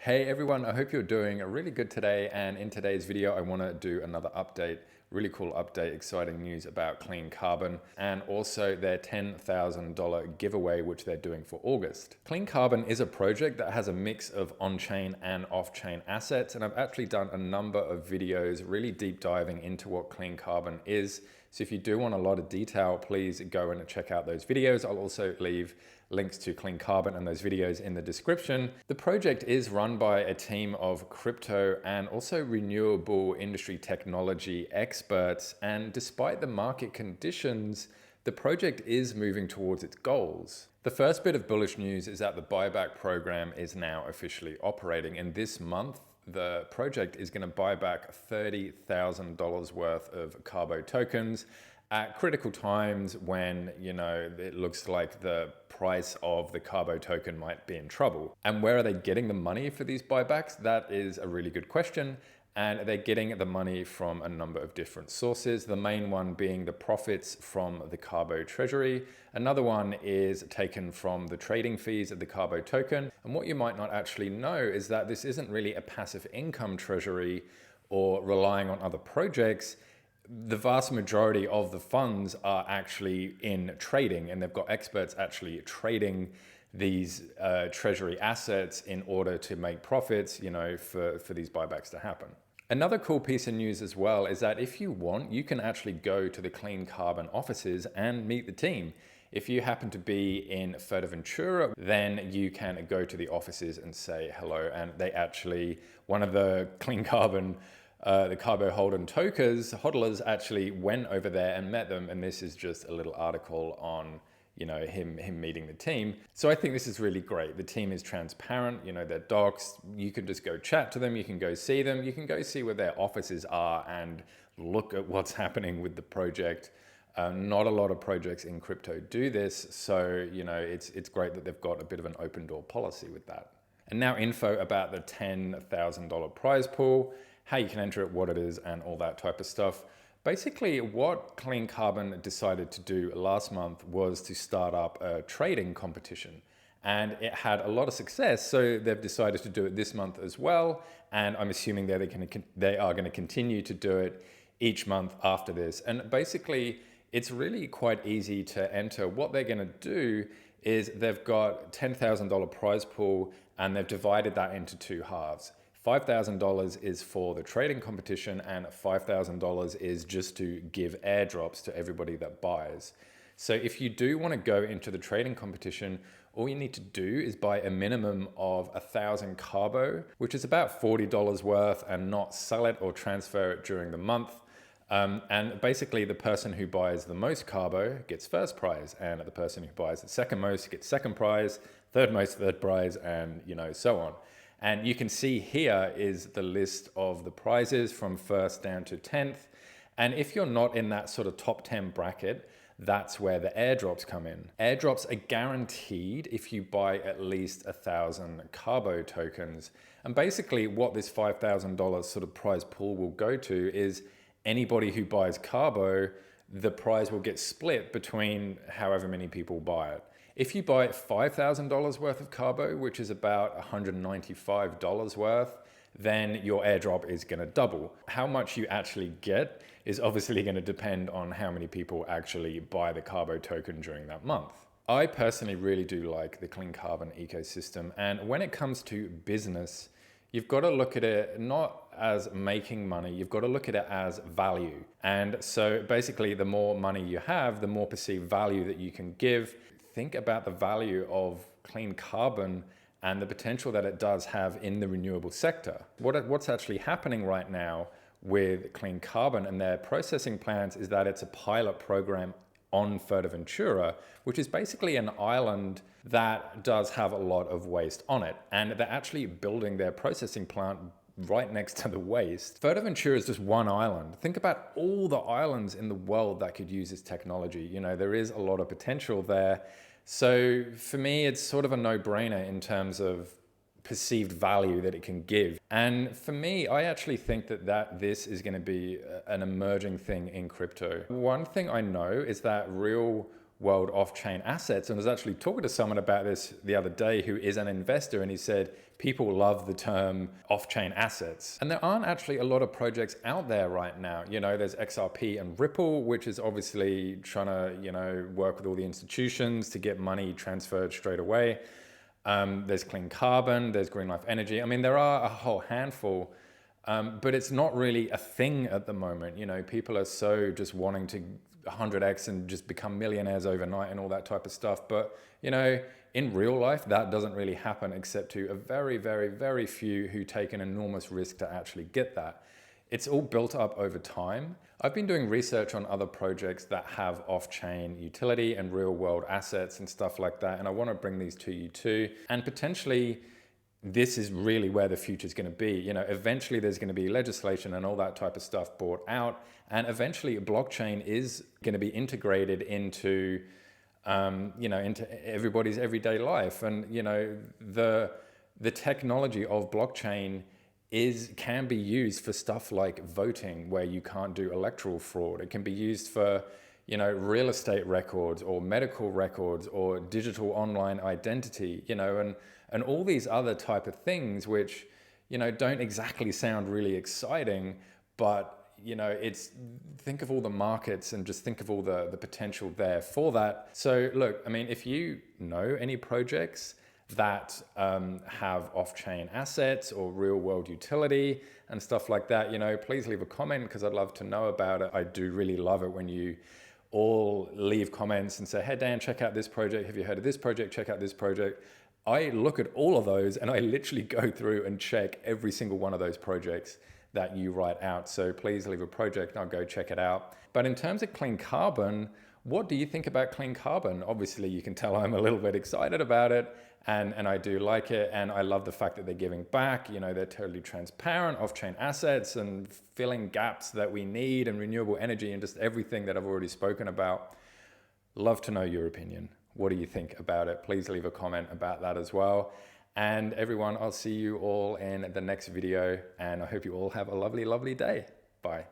Hey everyone, I hope you're doing really good today, and in today's video I want to do another update, really cool update, exciting news about Clean Carbon and also their $10,000 giveaway which they're doing for August. Clean Carbon is a project that has a mix of on-chain and off-chain assets, and I've actually done a number of videos really deep diving into what Clean Carbon is. So if you do want a lot of detail, please go and check out those videos. I'll also leave links to Clean Carbon and those videos in the description. The project is run by a team of crypto and also renewable industry technology experts. And despite the market conditions, the project is moving towards its goals. The first bit of bullish news is that the buyback program is now officially operating. And this month, the project is going to buy back $30,000 worth of Carbo tokens at critical times when, it looks like the price of the Carbo token might be in trouble. And where are they getting the money for these buybacks? That is a really good question. And they're getting the money from a number of different sources. The main one being the profits from the Carbo treasury. Another one is taken from the trading fees of the Carbo token. And what you might not actually know is that this isn't really a passive income treasury or relying on other projects. The vast majority of the funds are actually in trading, and they've got experts actually trading these treasury assets in order to make profits, for these buybacks to happen. Another cool piece of news as well is that if you want, you can actually go to the Clean Carbon offices and meet the team. If you happen to be in Fuerteventura, then you can go to the offices and say hello. And they actually, one of the Clean Carbon the Carbo hodlers actually went over there and met them, and this is just a little article on him meeting the team. So I think this is really great. The team is transparent, their docs, you can just go chat to them, you can go see them, you can go see where their offices are and look at what's happening with the project. Not a lot of projects in crypto do this, so it's great that they've got a bit of an open door policy with that. And now info about the $10,000 prize pool, how you can enter it, what it is, and all that type of stuff. Basically, what Clean Carbon decided to do last month was to start up a trading competition. And it had a lot of success, so they've decided to do it this month as well. And I'm assuming they are going to continue to do it each month after this. And basically, it's really quite easy to enter. What they're going to do is they've got $10,000 prize pool, and they've divided that into two halves. $5,000 is for the trading competition, and $5,000 is just to give airdrops to everybody that buys. So if you do want to go into the trading competition, all you need to do is buy a minimum of 1,000 Carbo, which is about $40 worth, and not sell it or transfer it during the month. And basically the person who buys the most Carbo gets first prize, and the person who buys the second most gets second prize, third most third prize, and so on. And you can see here is the list of the prizes from first down to 10th. And if you're not in that sort of top 10 bracket, that's where the airdrops come in. Airdrops are guaranteed if you buy at least 1,000 Carbo tokens. And basically what this $5,000 sort of prize pool will go to is anybody who buys Carbo, the prize will get split between however many people buy it. If you buy $5,000 worth of Carbo, which is about $195 worth, then your airdrop is going to double. How much you actually get is obviously going to depend on how many people actually buy the Carbo token during that month. I personally really do like the Clean Carbon ecosystem, and when it comes to business, you've got to look at it not as making money, you've got to look at it as value. And so basically the more money you have, the more perceived value that you can give. Think about the value of Clean Carbon and the potential that it does have in the renewable sector. What's actually happening right now with Clean Carbon and their processing plants is that it's a pilot program on Fuerteventura, which is basically an island that does have a lot of waste on it. And they're actually building their processing plant right next to the waste. Fuerteventura is just one island. Think about all the islands in the world that could use this technology. There is a lot of potential there. So for me, it's sort of a no-brainer in terms of perceived value that it can give. And for me, I actually think that this is going to be an emerging thing in crypto. One thing I know is that real world off-chain assets. And I was actually talking to someone about this the other day who is an investor, and he said people love the term off-chain assets. And there aren't actually a lot of projects out there right now. You know, there's XRP and Ripple, which is obviously trying to, you know, work with all the institutions to get money transferred straight away. There's Clean Carbon, there's Green Life Energy. I mean, there are a whole handful, but it's not really a thing at the moment. You know, people are so just wanting to 100x and just become millionaires overnight and all that type of stuff. But, you know, in real life, that doesn't really happen except to a very, very, very few who take an enormous risk to actually get that. It's all built up over time. I've been doing research on other projects that have off-chain utility and real-world assets and stuff like that, and I want to bring these to you too. And potentially, this is really where the future is going to be. You know, eventually there's going to be legislation and all that type of stuff brought out, and eventually a blockchain is going to be integrated into, you know, into everybody's everyday life. And you know, the technology of blockchain can be used for stuff like voting, where you can't do electoral fraud. It can be used for, you know, real estate records or medical records or digital online identity, you know, and all these other type of things, which, you know, don't exactly sound really exciting, but, you know, think of all the markets and just think of all the potential there for that. So look, I mean, if you know any projects that have off-chain assets or real-world utility and stuff like that, you know, please leave a comment, because I'd love to know about it. I do really love it when you all leave comments and say, hey Dan, check out this project. Have you heard of this project? Check out this project. I look at all of those and I literally go through and check every single one of those projects that you write out. So please leave a project and I'll go check it out. But in terms of Clean Carbon, what do you think about Clean Carbon? Obviously you can tell I'm a little bit excited about it, and I do like it, and I love the fact that they're giving back. You know, they're totally transparent, off-chain assets and filling gaps that we need, and renewable energy, and just everything that I've already spoken about. Love to know your opinion. What do you think about it? Please leave a comment about that as well. And everyone, I'll see you all in the next video, and I hope you all have a lovely, lovely day. Bye.